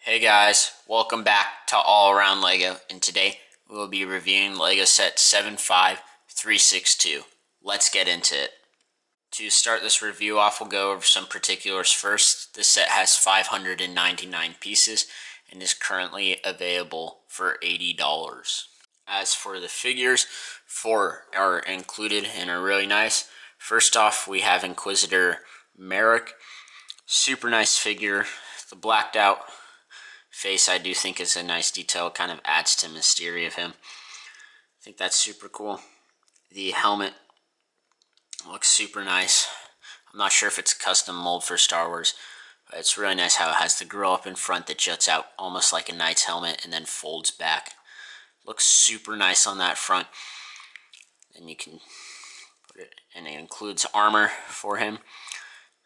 Hey guys, welcome back to All Around Lego, and today we will be reviewing Lego set 75362. Let's get into it. To start this review off, we'll go over some particulars first. The set has 599 pieces and is currently available for $80. As for the figures, 4 are included and are really nice. First off, we have Inquisitor Merrick. Super nice figure. The blacked out face I do think is a nice detail, kind of adds to mystery of him. I think that's super cool. The helmet looks super nice. I'm not sure if it's a custom mold for Star Wars, but it's really nice how it has the grill up in front that juts out almost like a knight's helmet and then folds back. Looks super nice on that front. And you can put it, and it includes armor for him.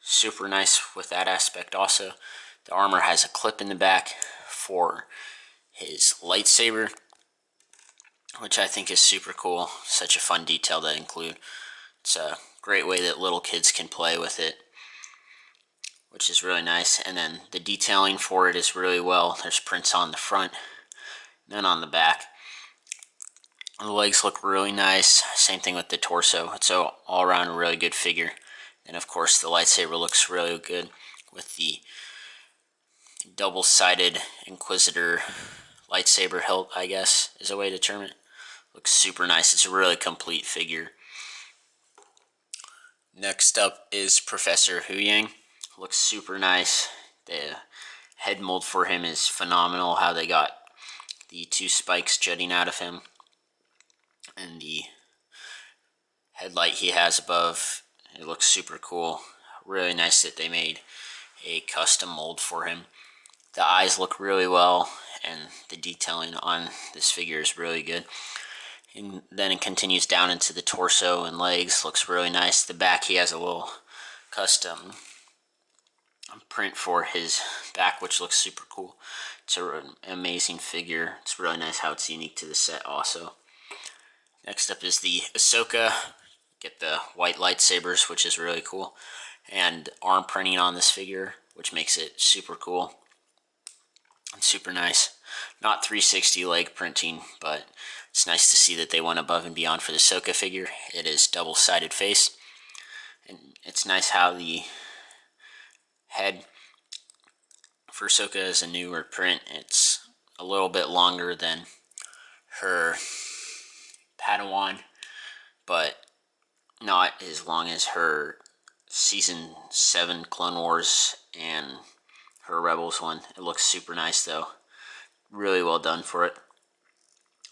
Super nice with that aspect also. The armor has a clip in the back for his lightsaber, which I think is super cool. Such a fun detail to include. It's a great way that little kids can play with it, which is really nice. And then the detailing for it is really well. There's prints on the front, then on the back. The legs look really nice. Same thing with the torso. It's all around a really good figure. And of course the lightsaber looks really good with the double-sided Inquisitor lightsaber hilt, I guess is a way to term it. Looks super nice. It's a really complete figure. Next up is Professor Huyang. Looks super nice. The head mold for him is phenomenal. How they got the 2 spikes jutting out of him, and the headlight he has above. It looks super cool. Really nice that they made a custom mold for him. The eyes look really well, and the detailing on this figure is really good. And then it continues down into the torso and legs. Looks really nice. The back, he has a little custom print for his back, which looks super cool. It's an amazing figure. It's really nice how it's unique to the set also. Next up is the Ahsoka. Get the white lightsabers, which is really cool. And arm printing on this figure, which makes it super cool. And super nice. Not 360 leg printing, but it's nice to see that they went above and beyond for the Ahsoka figure. It is double-sided face. And it's nice how the head for Ahsoka is a newer print. It's a little bit longer than her Padawan, but not as long as her Season 7 Clone Wars and her Rebels one. It looks super nice though. Really well done for it.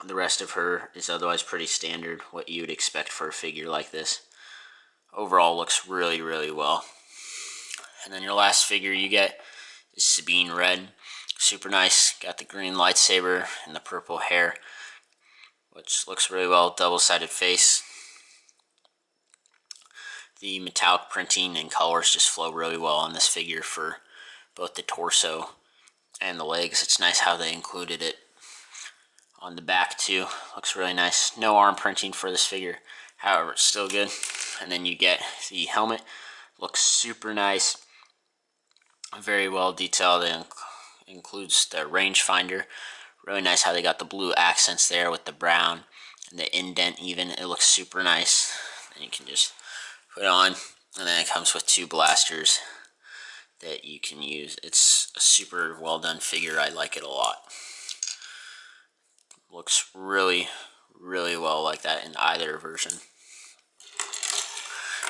The rest of her is otherwise pretty standard, what you would expect for a figure like this. Overall looks really, really well. And then your last figure you get is Sabine Wren. Super nice. Got the green lightsaber and the purple hair, which looks really well. Double-sided face. The metallic printing and colors just flow really well on this figure for both the torso and the legs. It's nice how they included it on the back too. Looks really nice. No arm printing for this figure, however it's still good. And then you get the helmet. Looks super nice. Very well detailed. It includes the rangefinder. Really nice how they got the blue accents there with the brown and the indent even. It looks super nice. And you can just put it on, and then it comes with 2 blasters that you can use. It's a super well done figure. I like it a lot. Looks really, really well like that in either version.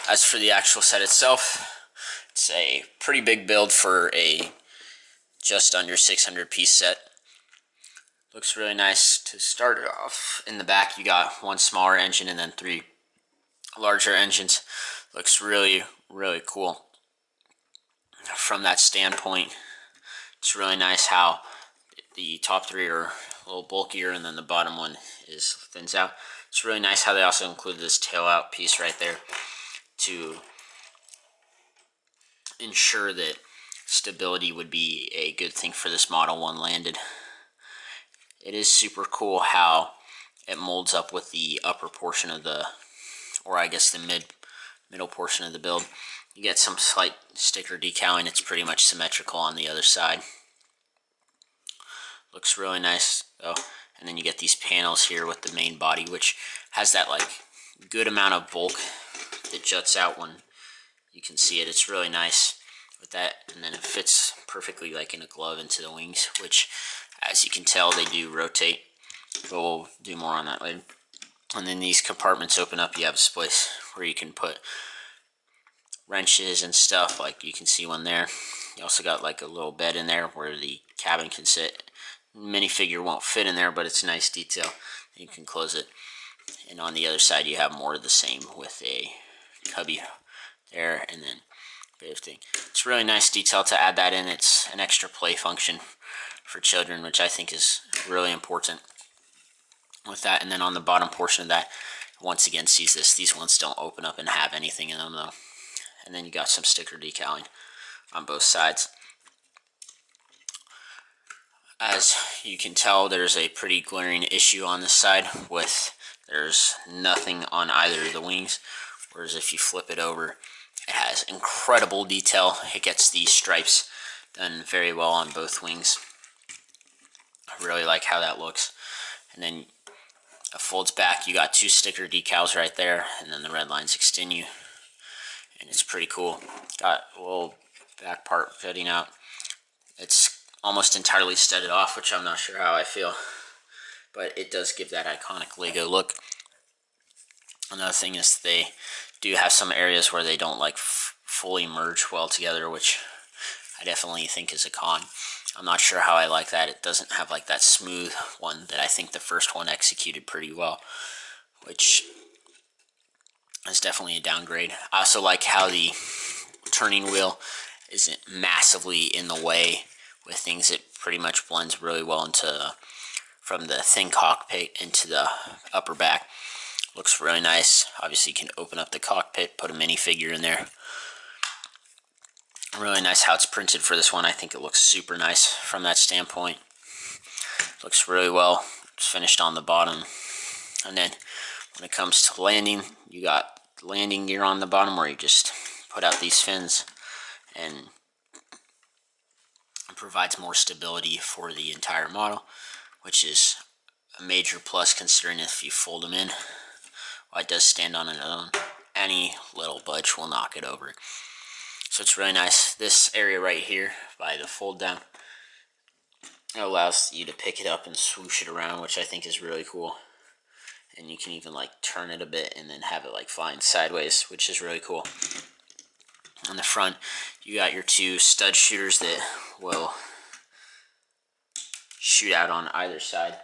As for the actual set itself, it's a pretty big build for a just under 600 piece set. Looks really nice. To start it off, in the back you got 1 smaller engine and then 3 larger engines. Looks really, really cool. From that standpoint, it's really nice how the top 3 are a little bulkier and then the bottom one is thins out. It's really nice how they also included this tail out piece right there to ensure that stability would be a good thing for this model when landed. It is super cool how it molds up with the upper portion of the, or I guess the middle portion of the build. You get some slight sticker decaling. It's pretty much symmetrical on the other side. Looks really nice though. And then you get these panels here with the main body, which has that like good amount of bulk that juts out when you can see it. It's really nice with that, and then it fits perfectly like in a glove into the wings, which as you can tell they do rotate, but we'll do more on that later. And then these compartments open up. You have a space where you can put wrenches and stuff, like you can see one there. You also got like a little bed in there where the cabin can sit. Minifigure won't fit in there, but it's a nice detail. You can close it. And on the other side you have more of the same with a cubby there, and then everything. It's really nice detail to add that in. It's an extra play function for children, which I think is really important with that. And then on the bottom portion of that, once again sees this. These ones don't open up and have anything in them though. And then you got some sticker decaling on both sides. As you can tell, there's a pretty glaring issue on this side with there's nothing on either of the wings, whereas if you flip it over, it has incredible detail. It gets these stripes done very well on both wings. I really like how that looks. And then it folds back. You got two sticker decals right there, and then the red lines extend you, and it's pretty cool. Got a little back part fitting out. It's almost entirely studded off, which I'm not sure how I feel, but it does give that iconic Lego look. Another thing is they do have some areas where they don't like fully merge well together, which I definitely think is a con. I'm not sure how I like that. It doesn't have like that smooth one that I think the first one executed pretty well, which is definitely a downgrade. I also like how the turning wheel isn't massively in the way with things. It pretty much blends really well into from the thin cockpit into the upper back. Looks really nice. Obviously you can open up the cockpit, put a minifigure in there. Really nice how it's printed for this one. I think it looks super nice from that standpoint. Looks really well. It's finished on the bottom. And then when it comes to landing, you got landing gear on the bottom where you just put out these fins, and it provides more stability for the entire model, which is a major plus considering if you fold them in, well, it does stand on its own. Any little budge will knock it over. So it's really nice. This area right here by the fold down, it allows you to pick it up and swoosh it around, which I think is really cool. And you can even like turn it a bit and then have it like flying sideways, which is really cool. On the front, you got your two stud shooters that will shoot out on either side,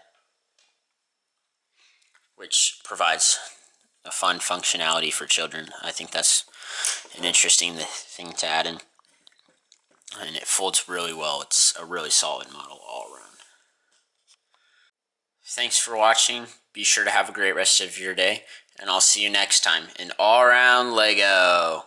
which provides a fun functionality for children. I think that's an interesting thing to add in. And it folds really well. It's a really solid model all around. Thanks for watching. Be sure to have a great rest of your day, and I'll see you next time in All Around Lego.